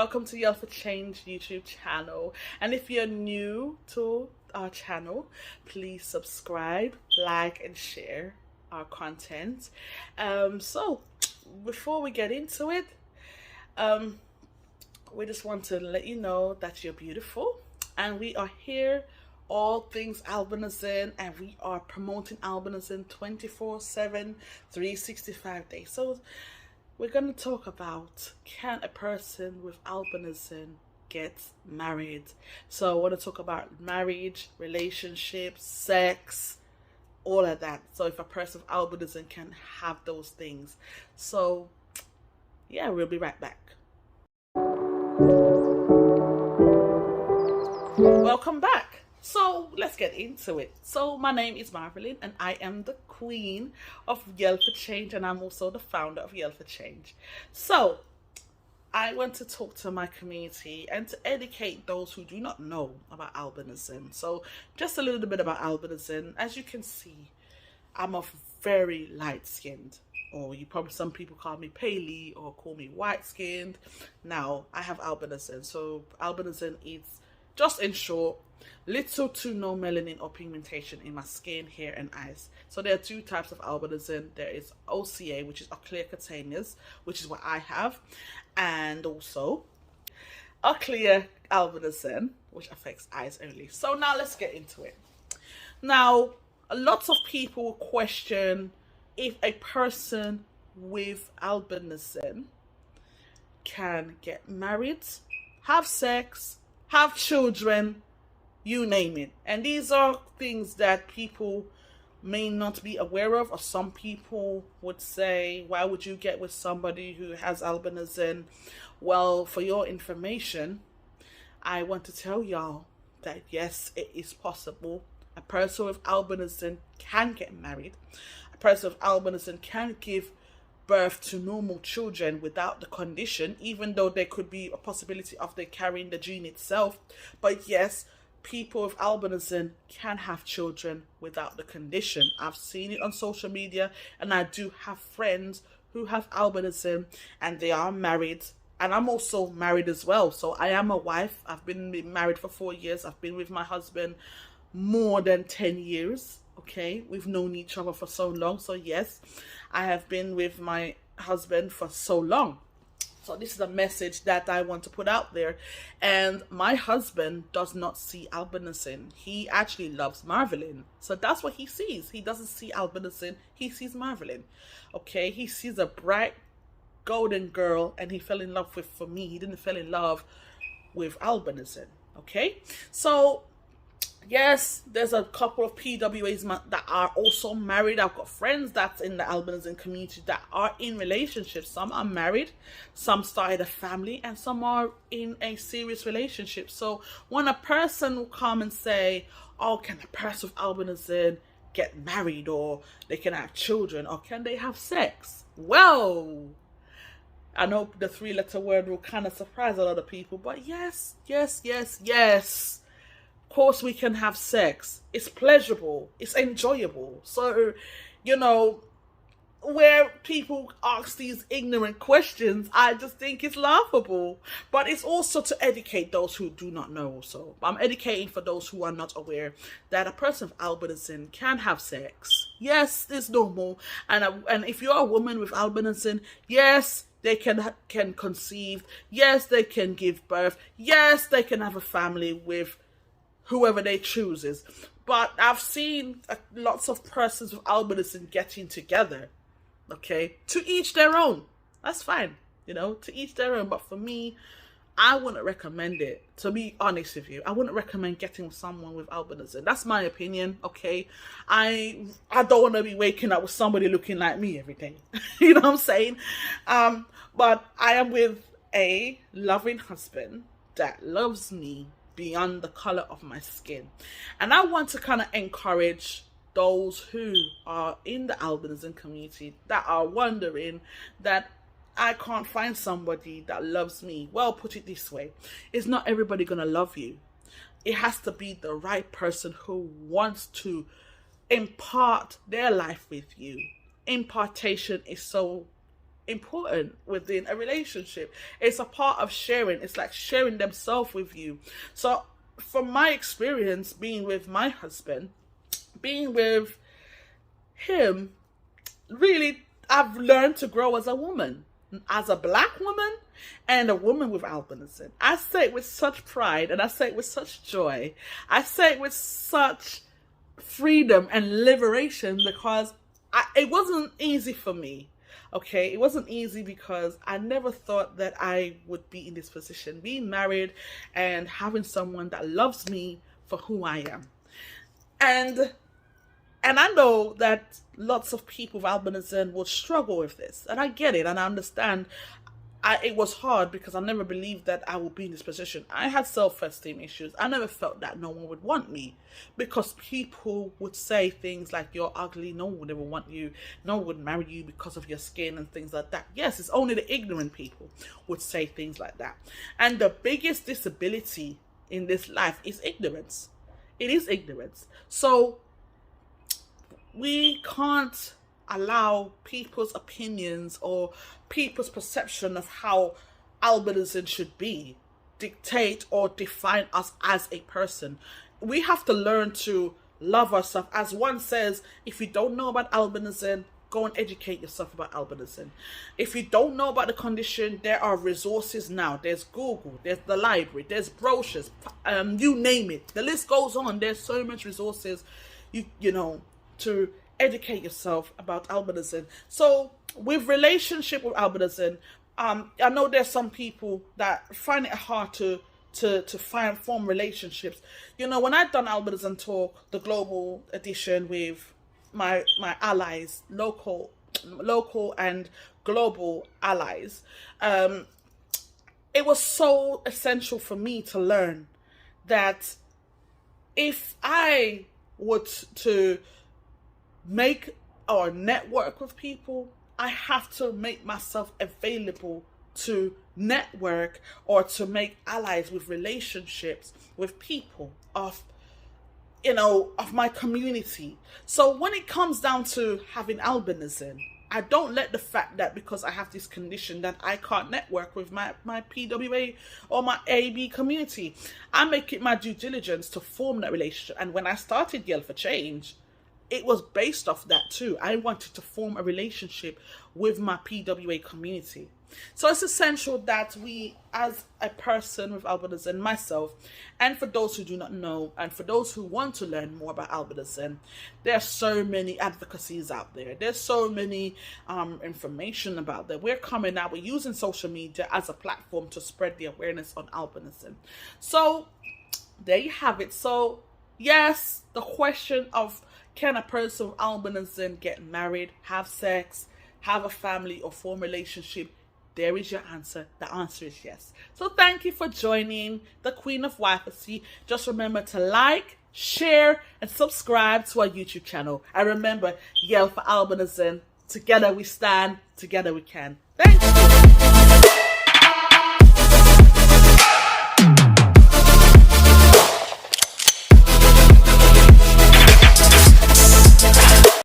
welcome to Yell for Change YouTube channel. And if you're new to our channel, please subscribe, like, and share our content. So before we get into it, we just want to let you know that you're beautiful, and we are here all things albinism, and we are promoting albinism 24/7 365 days. So we're going to talk about, can a person with albinism get married? So I want to talk about marriage, relationships, sex, all of that. So if a person with albinism can have those things. So yeah, we'll be right back. Welcome back. So let's get into it. So my name is Marvelyn, and I am the queen of Yell for Change, and I'm also the founder of Yell for Change. So I want to talk to my community and to educate those who do not know about albinism. So just a little bit about albinism. As you can see, I'm of very light skinned, or some people call me paley or call me white skinned. Now I have albinism. So albinism is, just in short, little to no melanin or pigmentation in my skin, hair, and eyes. So there are two types of albinism. There is OCA, which is clear cutaneous, which is what I have, and also clear albinism, which affects eyes only. So now let's get into it. Now, lots of people question if a person with albinism can get married, have sex, have children, you name it. And these are things that people may not be aware of, or some people would say, why would you get with somebody who has albinism? Well, for your information, I want to tell y'all that yes, it is possible. A person with albinism can get married. A person with albinism can give birth to normal children without the condition, even though there could be a possibility of they carrying the gene itself. But yes, people with albinism can have children without the condition. I've seen it on social media, and I do have friends who have albinism and they are married, and I'm also married as well. So I am a wife. I've been married for 4 years. I've been with my husband more than 10 years. Okay, we've known each other for so long. So yes, I have been with my husband for so long. So this is a message that I want to put out there. And my husband does not see albinism. He actually loves Marvelyn. So that's what he sees. He doesn't see albinism. He sees Marvelyn. Okay, he sees a bright golden girl, and he fell in love with, for me, he didn't fall in love with albinism. Okay, so yes, there's a couple of PWAs that are also married. I've got friends that's in the albinism community that are in relationships. Some are married, some started a family, and some are in a serious relationship. So when a person will come and say, oh, can a person with albinism get married, or they can have children, or can they have sex? Well, I know the 3-letter word will kind of surprise a lot of people, but yes. Of course we can have sex. It's pleasurable. It's enjoyable. So, you know, where people ask these ignorant questions, I just think it's laughable. But it's also to educate those who do not know. So I'm educating for those who are not aware that a person with albinism can have sex. Yes, it's normal. And if you're a woman with albinism, yes, they can conceive. Yes, they can give birth. Yes, they can have a family with whoever they chooses. But I've seen lots of persons with albinism getting together. Okay, to each their own. That's fine, you know, to each their own. But for me, I wouldn't recommend it. To be honest with you, I wouldn't recommend getting with someone with albinism. That's my opinion. Okay, I don't want to be waking up with somebody looking like me every day. You know what I'm saying? But I am with a loving husband that loves me beyond the color of my skin, and I want to kind of encourage those who are in the albinism community that are wondering that I can't find somebody that loves me. Well, put it this way, it's not everybody gonna love you. It has to be the right person who wants to impart their life with you. Impartation is so important within a relationship. It's a part of sharing. It's like sharing themselves with you. So from my experience being with my husband, being with him, really, I've learned to grow as a woman, as a black woman and a woman with albinism. I say it with such pride and I say it with such joy. I say it with such freedom and liberation because it wasn't easy for me. Okay, it wasn't easy because I never thought that I would be in this position, being married and having someone that loves me for who I am. And I know that lots of people with albinism will struggle with this. And I get it and I understand. It was hard because I never believed that I would be in this position. I had self-esteem issues. I never felt that no one would want me because people would say things like, you're ugly, no one would ever want you, no one would marry you because of your skin and things like that. Yes, it's only the ignorant people would say things like that. And the biggest disability in this life is ignorance. It is ignorance. So we can't allow people's opinions or people's perception of how albinism should be dictate or define us as a person. We have to learn to love ourselves. As one says, if you don't know about albinism, go and educate yourself about albinism. If you don't know about the condition, there are resources now. There's Google, there's the library, there's brochures, you name it. The list goes on. There's so much resources, you know, to educate yourself about albinism. So with relationship with albinism, I know there's some people that find it hard to form relationships. You know, when I've done Albinism Talk, the global edition with my allies, local and global allies, it was so essential for me to learn that if I were to make or network with people, I have to make myself available to network or to make allies with relationships with people of my community. So when it comes down to having albinism, I don't let the fact that because I have this condition that I can't network with my PWA or my AB community. I make it my due diligence to form that relationship. And when I started Yell for Change, it was based off that too. I wanted to form a relationship with my PWA community. So it's essential that we, as a person with albinism, myself, and for those who do not know, and for those who want to learn more about albinism, there are so many advocacies out there. There's so many information about that. We're coming out, we're using social media as a platform to spread the awareness on albinism. So there you have it. So yes, the question of can a person with albinism get married, have sex, have a family, or form a relationship? There is your answer. The answer is yes. So thank you for joining the Queen of Wifecy. Just remember to like, share, and subscribe to our YouTube channel. And remember, Yell for Albinism. Together we stand, together we can. Thank you.